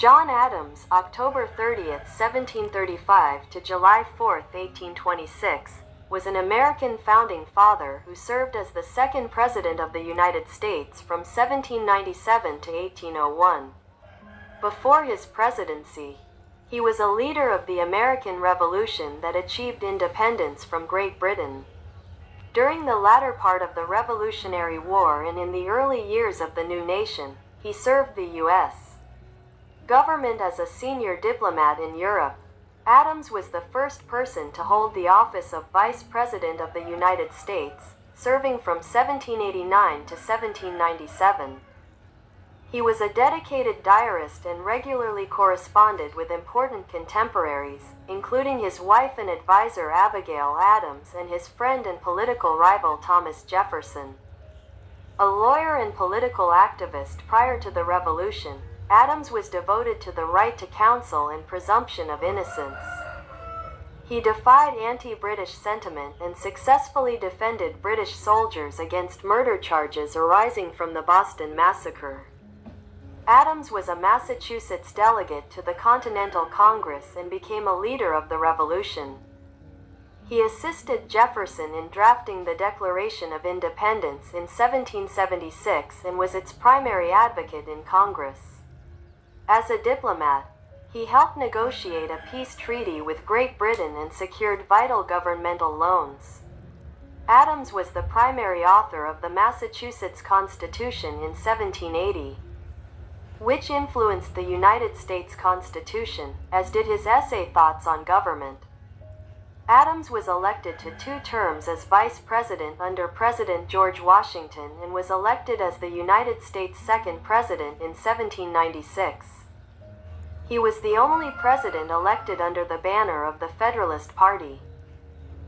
John Adams, October 30th, 1735 to July 4th, 1826, was an American founding father who served as the second President of the United States from 1797 to 1801. Before his presidency, he was a leader of the American Revolution that achieved independence from Great Britain. During the latter part of the Revolutionary War and in the early years of the new nation, he served the U.S. government as a senior diplomat in Europe. Adams was the first person to hold the office of Vice President of the United States, serving from 1789 to 1797. He was a dedicated diarist and regularly corresponded with important contemporaries, including his wife and advisor Abigail Adams and his friend and political rival Thomas Jefferson. A lawyer and political activist prior to the Revolution, Adams was devoted to the right to counsel and presumption of innocence. He defied anti-British sentiment and successfully defended British soldiers against murder charges arising from the Boston Massacre. Adams was a Massachusetts delegate to the Continental Congress and became a leader of the Revolution. He assisted Jefferson in drafting the Declaration of Independence in 1776 and was its primary advocate in Congress. As a diplomat, he helped negotiate a peace treaty with Great Britain and secured vital governmental loans. Adams was the primary author of the Massachusetts Constitution in 1780. Which influenced the United States Constitution, as did his essay Thoughts on Government. Adams was elected to 2 terms as Vice President under President George Washington and was elected as the United States' second President in 1796. He was the only president elected under the banner of the Federalist Party.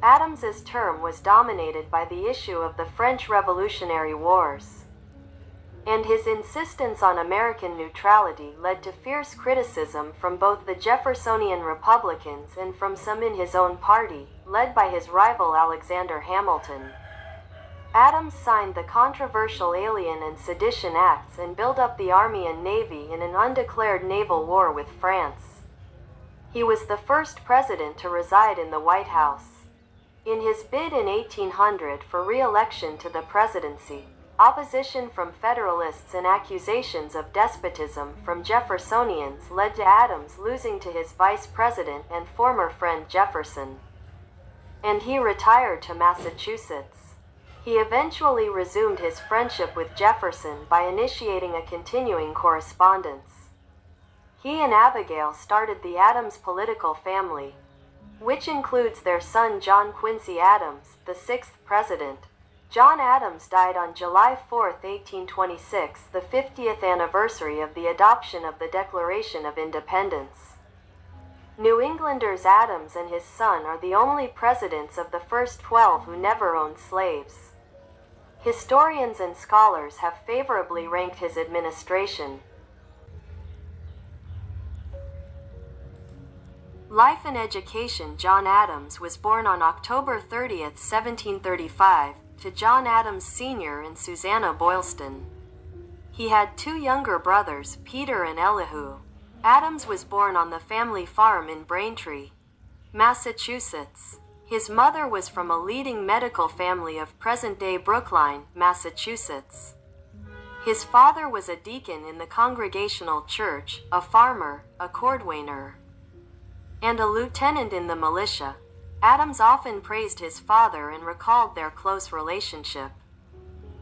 Adams's term was dominated by the issue of the French Revolutionary Wars, and his insistence on American neutrality led to fierce criticism from both the Jeffersonian Republicans and from some in his own party, led by his rival Alexander Hamilton. Adams signed the controversial Alien and Sedition Acts and built up the Army and Navy in an undeclared naval war with France. He was the first president to reside in the White House. In his bid in 1800 for re-election to the presidency, opposition from Federalists and accusations of despotism from Jeffersonians led to Adams losing to his vice president and former friend Jefferson, and he retired to Massachusetts. He eventually resumed his friendship with Jefferson by initiating a continuing correspondence. He and Abigail started the Adams political family, which includes their son John Quincy Adams, the 6th president. John Adams died on July 4, 1826, the 50th anniversary of the adoption of the Declaration of Independence. New Englanders Adams and his son are the only presidents of the first 12 who never owned slaves. Historians and scholars have favorably ranked his administration. Life and education. John Adams was born on October 30, 1735, to John Adams Sr. and Susanna Boylston. He had 2 younger brothers, Peter and Elihu. Adams was born on the family farm in Braintree, Massachusetts. His mother was from a leading medical family of present-day Brookline, Massachusetts. His father was a deacon in the Congregational Church, a farmer, a cordwainer, and a lieutenant in the militia. Adams often praised his father and recalled their close relationship.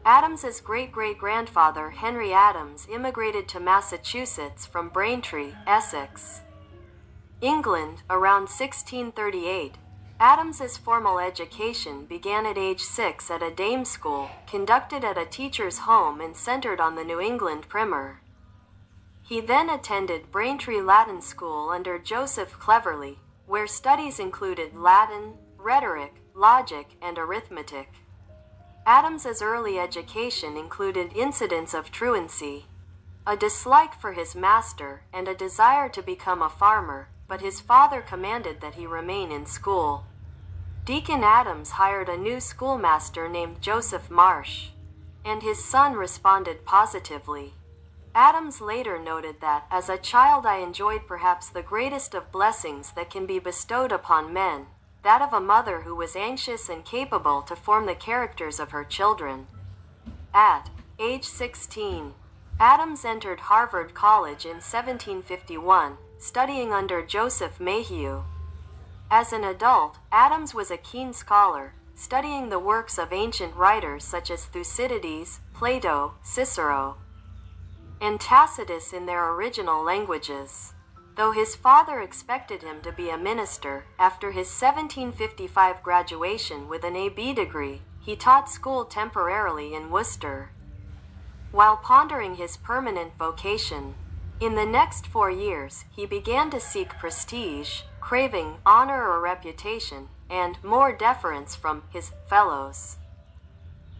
Adams's great-great-grandfather Henry Adams immigrated to Massachusetts from Braintree, Essex, England, around 1638. Adams's formal education began at age 6 at a dame school, conducted at a teacher's home and centered on the New England primer. He then attended Braintree Latin School under Joseph Cleverly, where studies included Latin, rhetoric, logic, and arithmetic. Adams's early education included incidents of truancy, a dislike for his master, and a desire to become a farmer, but his father commanded that he remain in school. Deacon Adams hired a new schoolmaster named Joseph Marsh, and his son responded positively. Adams later noted that, as a child I enjoyed perhaps the greatest of blessings that can be bestowed upon men, that of a mother who was anxious and capable to form the characters of her children. At age 16, Adams entered Harvard College in 1751, studying under Joseph Mayhew. As an adult, Adams was a keen scholar, studying the works of ancient writers such as Thucydides, Plato, Cicero, and Tacitus in their original languages. Though his father expected him to be a minister, after his 1755 graduation with an A.B. degree, he taught school temporarily in Worcester. While pondering his permanent vocation, in the next 4 years, he began to seek prestige, craving honor or reputation, and more deference from his fellows,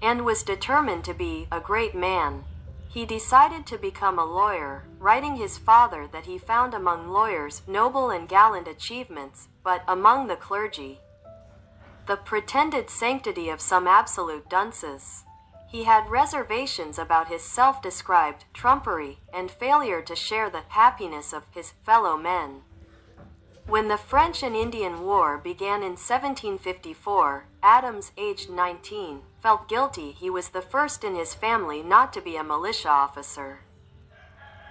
and was determined to be a great man. He decided to become a lawyer, writing his father that he found among lawyers noble and gallant achievements, but among the clergy, the pretended sanctity of some absolute dunces. He had reservations about his self-described trumpery and failure to share the happiness of his fellow men. When the French and Indian War began in 1754, Adams, aged 19, felt guilty he was the first in his family not to be a militia officer.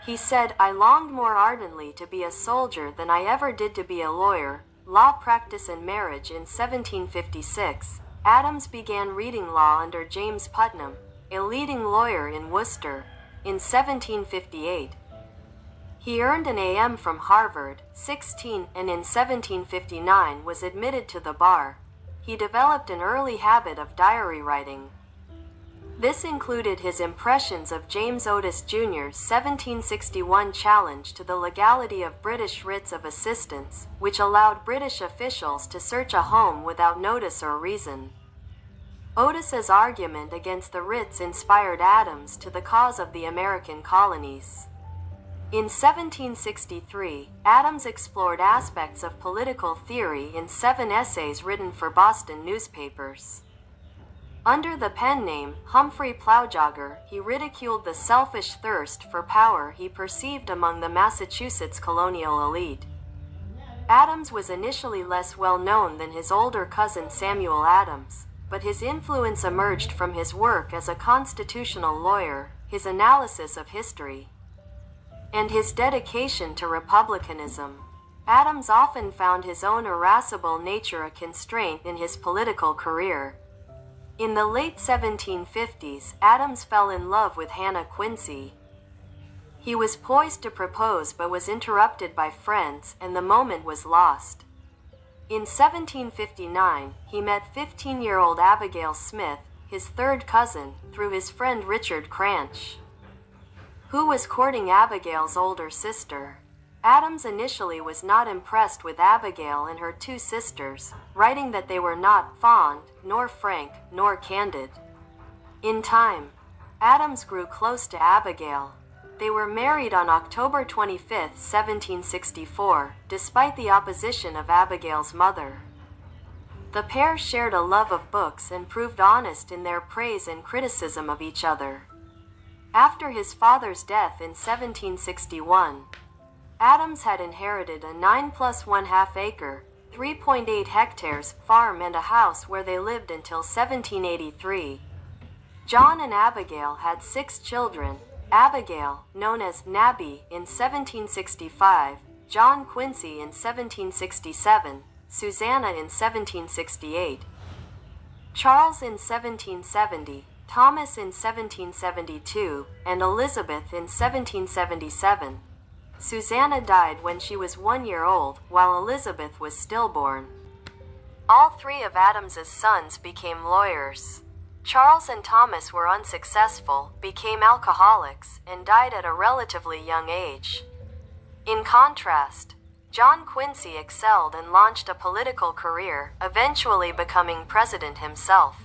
He said, "I longed more ardently to be a soldier than I ever did to be a lawyer." Law practice and marriage. In 1756, Adams began reading law under James Putnam, a leading lawyer in Worcester. In 1758, he earned an A.M. from Harvard, 16, and in 1759 was admitted to the bar. He developed an early habit of diary writing. This included his impressions of James Otis Jr.'s 1761 challenge to the legality of British writs of assistance, which allowed British officials to search a home without notice or reason. Otis's argument against the writs inspired Adams to the cause of the American colonies. In 1763, Adams explored aspects of political theory in 7 essays written for Boston newspapers. Under the pen name Humphrey Plowjogger, he ridiculed the selfish thirst for power he perceived among the Massachusetts colonial elite. Adams was initially less well known than his older cousin Samuel Adams, but his influence emerged from his work as a constitutional lawyer, his analysis of history, and his dedication to republicanism. Adams often found his own irascible nature a constraint in his political career. In the late 1750s, Adams fell in love with Hannah Quincy. He was poised to propose but was interrupted by friends, and the moment was lost. In 1759, he met 15-year-old Abigail Smith, his third cousin, through his friend Richard Cranch, who was courting Abigail's older sister. Adams initially was not impressed with Abigail and her 2 sisters, writing that they were not fond, nor frank, nor candid. In time, Adams grew close to Abigail. They were married on October 25, 1764, despite the opposition of Abigail's mother. The pair shared a love of books and proved honest in their praise and criticism of each other. After his father's death in 1761, Adams had inherited a 9+1/2 acre, 3.8 hectares, farm and a house where they lived until 1783. John and Abigail had 6 children, Abigail, known as Nabby, in 1765, John Quincy in 1767, Susanna in 1768, Charles in 1770, Thomas in 1772, and Elizabeth in 1777. Susanna died when she was 1 year old, while Elizabeth was stillborn. All 3 of Adams's sons became lawyers. Charles and Thomas were unsuccessful, became alcoholics, and died at a relatively young age. In contrast, John Quincy excelled and launched a political career, eventually becoming president himself.